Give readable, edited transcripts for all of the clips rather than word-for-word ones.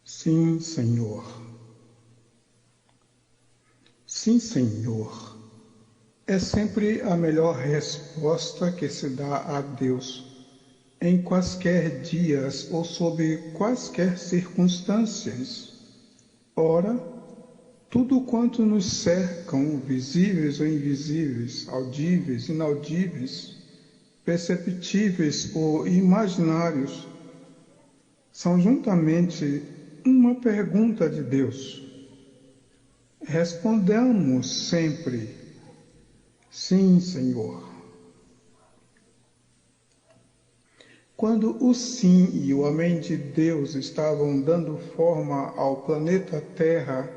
Sim, Senhor. Sim, Senhor. É sempre a melhor resposta que se dá a Deus, em quaisquer dias ou sob quaisquer circunstâncias. Ora, tudo quanto nos cercam, visíveis ou invisíveis, audíveis, inaudíveis, perceptíveis ou imaginários, são juntamente uma pergunta de Deus. Respondamos sempre: sim, Senhor. Quando o Sim e o Amém de Deus estavam dando forma ao planeta Terra,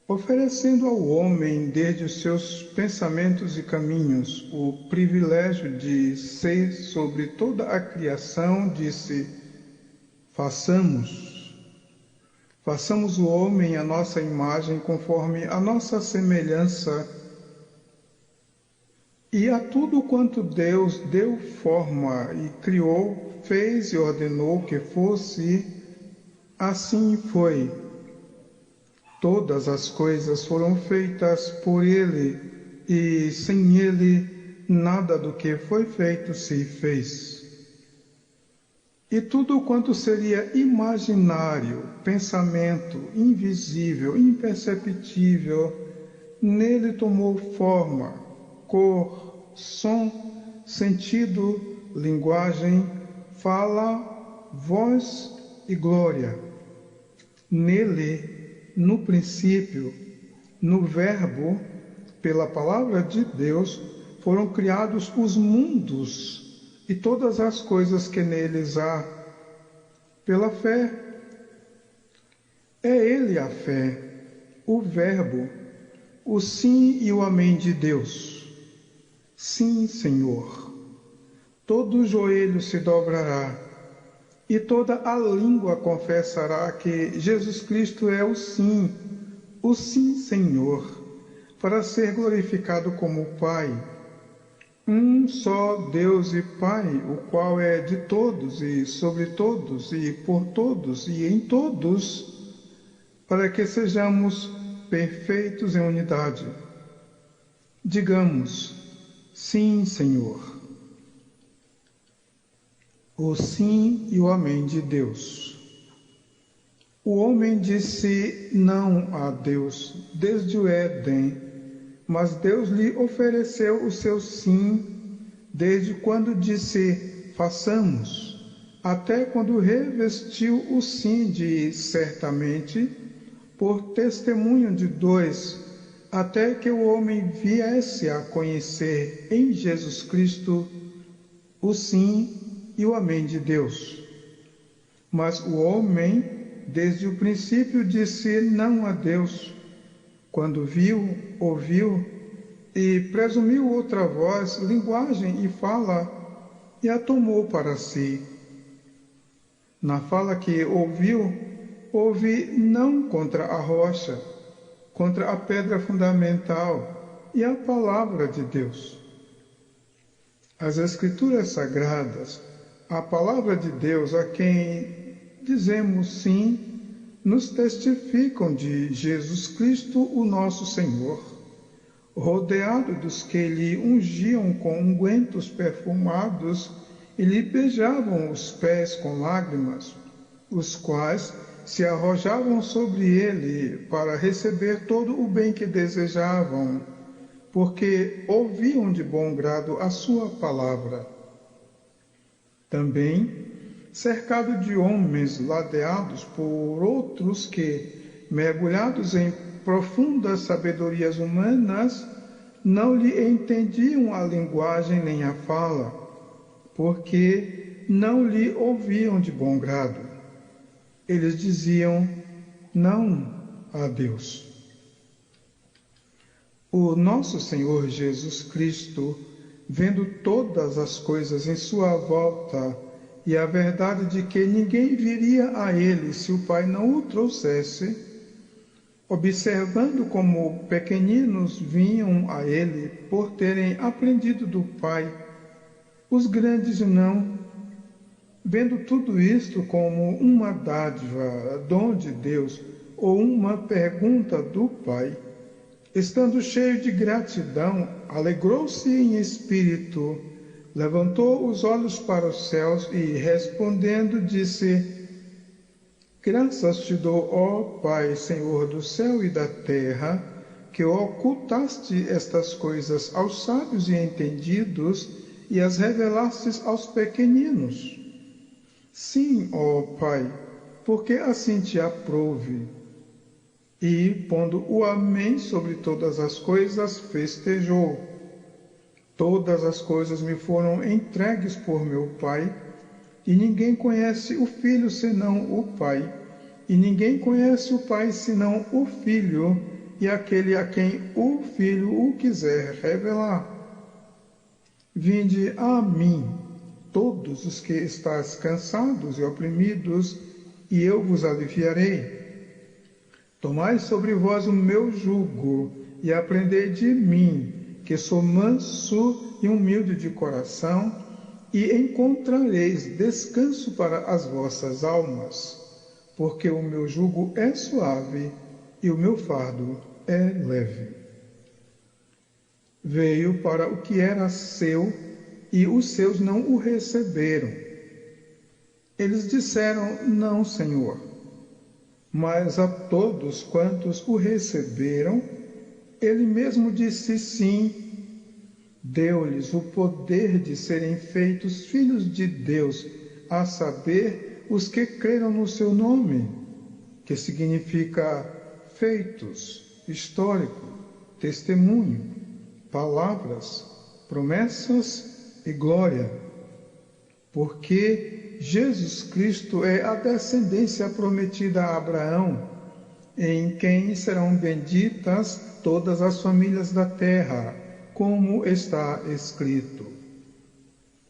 oferecendo ao homem, desde os seus pensamentos e caminhos, o privilégio de ser sobre toda a criação, disse: Façamos o homem à nossa imagem, conforme a nossa semelhança. E a tudo quanto Deus deu forma e criou, fez e ordenou que fosse, assim foi. Todas as coisas foram feitas por Ele, e sem Ele nada do que foi feito se fez. E tudo quanto seria imaginário, pensamento, invisível, imperceptível, nele tomou forma, cor, som, sentido, linguagem, fala, voz e glória. Nele, no princípio, no Verbo, pela palavra de Deus, foram criados os mundos e todas as coisas que neles há. Pela fé, é Ele a fé, o Verbo, o sim e o amém de Deus. Sim, Senhor. Todo joelho se dobrará e toda a língua confessará que Jesus Cristo é o sim, Senhor, para ser glorificado como Pai. Um só Deus e Pai, o qual é de todos e sobre todos e por todos e em todos, para que sejamos perfeitos em unidade. Digamos: sim, Senhor. O sim e o amém de Deus. O homem disse não a Deus desde o Éden, mas Deus lhe ofereceu o seu sim desde quando disse façamos, até quando revestiu o sim de certamente, por testemunho de dois, até que o homem viesse a conhecer em Jesus Cristo o sim e o amém de Deus. Mas o homem, desde o princípio, disse não a Deus, quando viu, ouviu e presumiu outra voz, linguagem e fala, e a tomou para si. Na fala que ouviu, houve não contra a rocha, contra a pedra fundamental e a palavra de Deus. As Escrituras Sagradas, a palavra de Deus, a quem dizemos sim, nos testificam de Jesus Cristo, o nosso Senhor, rodeado dos que lhe ungiam com ungüentos perfumados e lhe beijavam os pés com lágrimas, os quais se arrojavam sobre ele para receber todo o bem que desejavam, porque ouviam de bom grado a sua palavra. Também, cercado de homens ladeados por outros que, mergulhados em profundas sabedorias humanas, não lhe entendiam a linguagem nem a fala, porque não lhe ouviam de bom grado. Eles diziam não a Deus. O nosso Senhor Jesus Cristo, vendo todas as coisas em sua volta e a verdade de que ninguém viria a ele se o Pai não o trouxesse, observando como pequeninos vinham a ele por terem aprendido do Pai, os grandes não, Vendo tudo isto como uma dádiva, dom de Deus, ou uma pergunta do Pai, estando cheio de gratidão, alegrou-se em espírito, levantou os olhos para os céus e, respondendo, disse: Graças te dou, ó Pai, Senhor do céu e da terra, que ocultaste estas coisas aos sábios e entendidos e as revelastes aos pequeninos. Sim, ó Pai, porque assim te aprouve. E, pondo o Amém sobre todas as coisas, festejou. Todas as coisas me foram entregues por meu Pai, e ninguém conhece o Filho senão o Pai, e ninguém conhece o Pai senão o Filho, e aquele a quem o Filho o quiser revelar. Vinde a mim, todos os que estáis cansados e oprimidos, e eu vos aliviarei. Tomai sobre vós o meu jugo, e aprendei de mim, que sou manso e humilde de coração, e encontrareis descanso para as vossas almas, porque o meu jugo é suave e o meu fardo é leve. Veio para o que era seu, e os seus não o receberam. Eles disseram: Não, Senhor. Mas a todos quantos o receberam, ele mesmo disse sim. Deu-lhes o poder de serem feitos filhos de Deus, a saber, os que creram no seu nome, que significa feitos, histórico, testemunho, palavras, promessas e glória, porque Jesus Cristo é a descendência prometida a Abraão, em quem serão benditas todas as famílias da terra, como está escrito.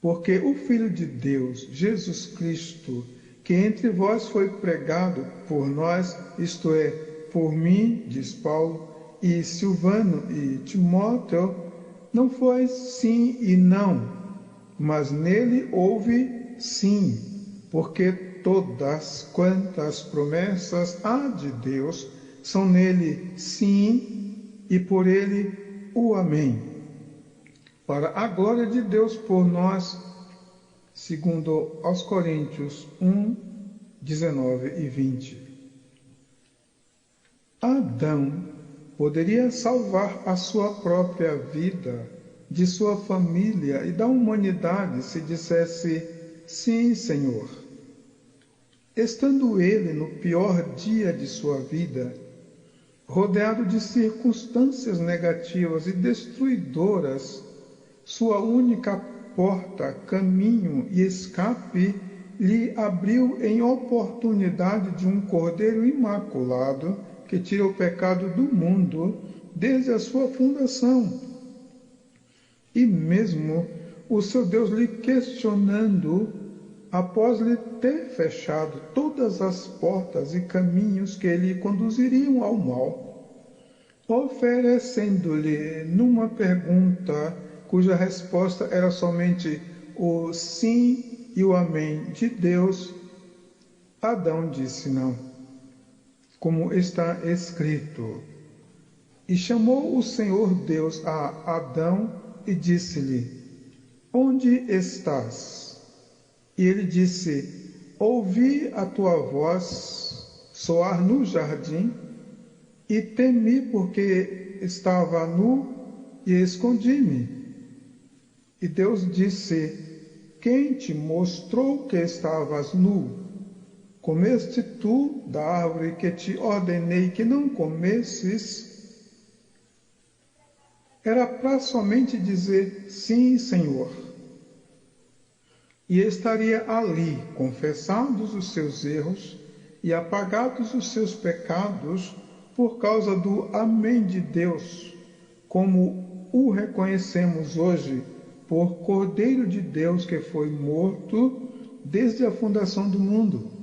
Porque o Filho de Deus, Jesus Cristo, que entre vós foi pregado por nós, isto é, por mim, diz Paulo, e Silvano e Timóteo, não foi sim e não, mas nele houve sim, porque todas quantas promessas há de Deus são nele sim e por ele o Amém. Para a glória de Deus por nós, segundo aos Coríntios 1, 19 e 20. Adão poderia salvar a sua própria vida, de sua família e da humanidade se dissesse: sim, Senhor. Estando ele no pior dia de sua vida, rodeado de circunstâncias negativas e destruidoras, sua única porta, caminho e escape lhe abriu em oportunidade de um Cordeiro imaculado que tira o pecado do mundo desde a sua fundação. E mesmo o seu Deus lhe questionando, após lhe ter fechado todas as portas e caminhos que lhe conduziriam ao mal, oferecendo-lhe numa pergunta cuja resposta era somente o sim e o amém de Deus, Adão disse não, como está escrito. E chamou o Senhor Deus a Adão e disse-lhe: onde estás? E ele disse: ouvi a tua voz soar no jardim e temi porque estava nu e escondi-me. E Deus disse: quem te mostrou que estavas nu? Comeste tu da árvore que te ordenei que não comesses? Era para somente dizer sim, Senhor. E estaria ali, confessados os seus erros e apagados os seus pecados, por causa do Amém de Deus, como o reconhecemos hoje, por Cordeiro de Deus que foi morto desde a fundação do mundo.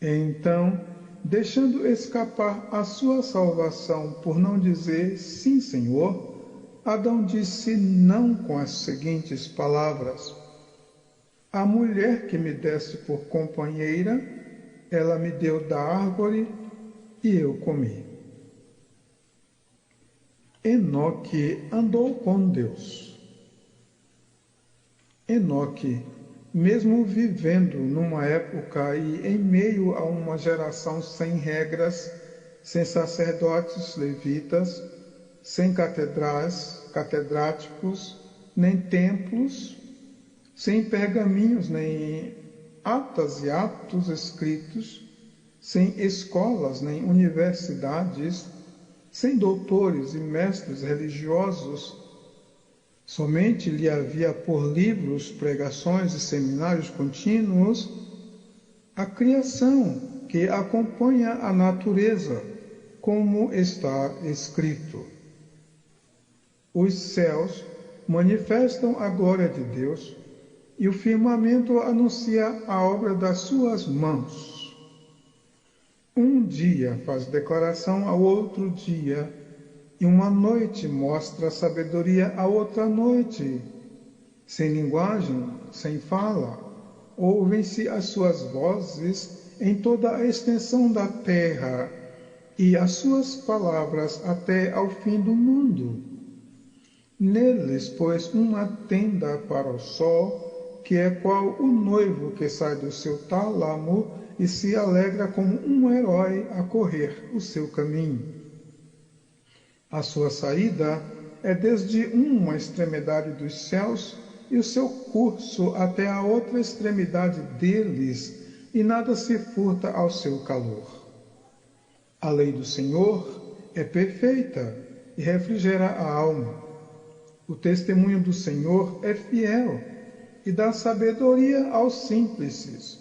Então, deixando escapar a sua salvação por não dizer sim, Senhor, Adão disse não com as seguintes palavras: A mulher que me deste por companheira, ela me deu da árvore e eu comi. Enoque andou com Deus. Enoque, mesmo vivendo numa época e em meio a uma geração sem regras, sem sacerdotes levitas, sem catedráticos, nem templos, sem pergaminhos, nem atas e atos escritos, sem escolas, nem universidades, sem doutores e mestres religiosos, somente lhe havia por livros, pregações e seminários contínuos a criação que acompanha a natureza, como está escrito. Os céus manifestam a glória de Deus e o firmamento anuncia a obra das suas mãos. Um dia faz declaração ao outro dia, e uma noite mostra a sabedoria à outra noite. Sem linguagem, sem fala, ouvem-se as suas vozes em toda a extensão da terra, e as suas palavras até ao fim do mundo. Neles pôs uma tenda para o sol, que é qual o noivo que sai do seu tálamo e se alegra como um herói a correr o seu caminho. A sua saída é desde uma extremidade dos céus e o seu curso até a outra extremidade deles, e nada se furta ao seu calor. A lei do Senhor é perfeita e refrigera a alma. O testemunho do Senhor é fiel e dá sabedoria aos simples.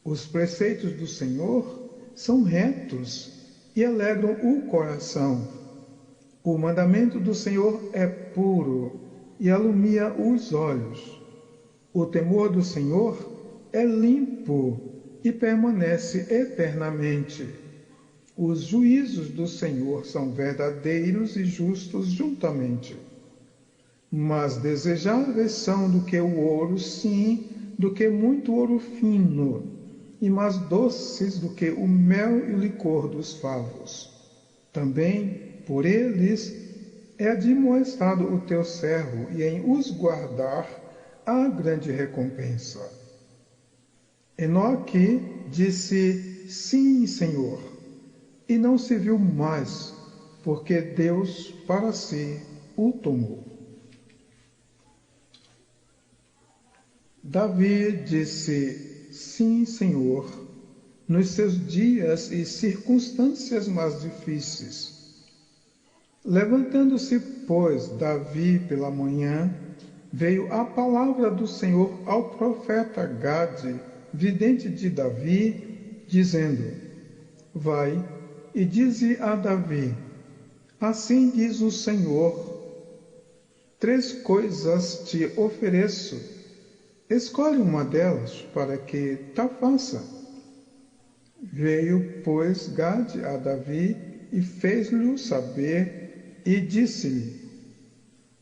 Os preceitos do Senhor são retos e alegram o coração. O mandamento do Senhor é puro e alumia os olhos. O temor do Senhor é limpo e permanece eternamente. Os juízos do Senhor são verdadeiros e justos juntamente. Mas desejáveis são do que o ouro, sim, do que muito ouro fino, e mais doces do que o mel e o licor dos favos. Também, por eles, é admoestado o teu servo, e em os guardar há grande recompensa. Enoque disse, sim, Senhor, e não se viu mais, porque Deus para si o tomou. Davi disse, sim, Senhor, nos seus dias e circunstâncias mais difíceis. Levantando-se, pois, Davi pela manhã, veio a palavra do Senhor ao profeta Gade, vidente de Davi, dizendo, vai e dize a Davi, assim diz o Senhor, 3 coisas te ofereço, escolhe uma delas para que tal faça. Veio, pois, Gade a Davi e fez-lhe saber e disse-lhe,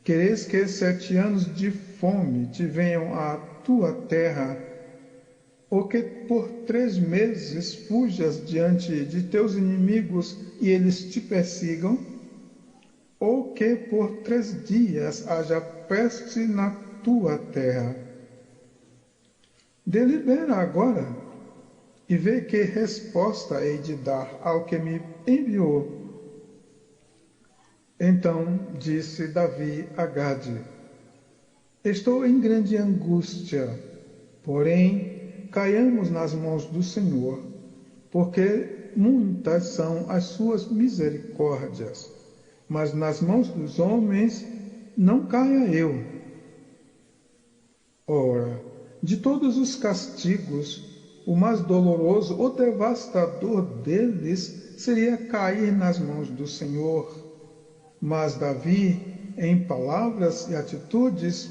queres que 7 anos de fome te venham à tua terra, ou que por 3 meses fujas diante de teus inimigos e eles te persigam? Ou que por 3 dias haja peste na tua terra? Delibera agora e vê que resposta hei de dar ao que me enviou. Então disse Davi a Gade, estou em grande angústia, porém caiamos nas mãos do Senhor, porque muitas são as suas misericórdias, mas nas mãos dos homens não caia eu. Ora, de todos os castigos, o mais doloroso, o devastador deles, seria cair nas mãos do Senhor. Mas Davi, em palavras e atitudes,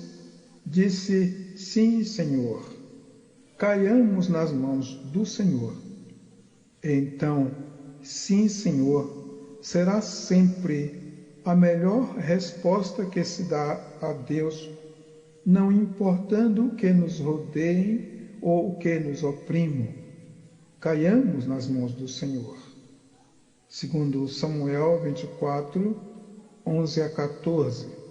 disse, sim, Senhor, caiamos nas mãos do Senhor. Então, sim, Senhor, será sempre a melhor resposta que se dá a Deus, não importando o que nos rodeiem ou o que nos oprimam, caiamos nas mãos do Senhor. Segundo Samuel 24, 11 a 14.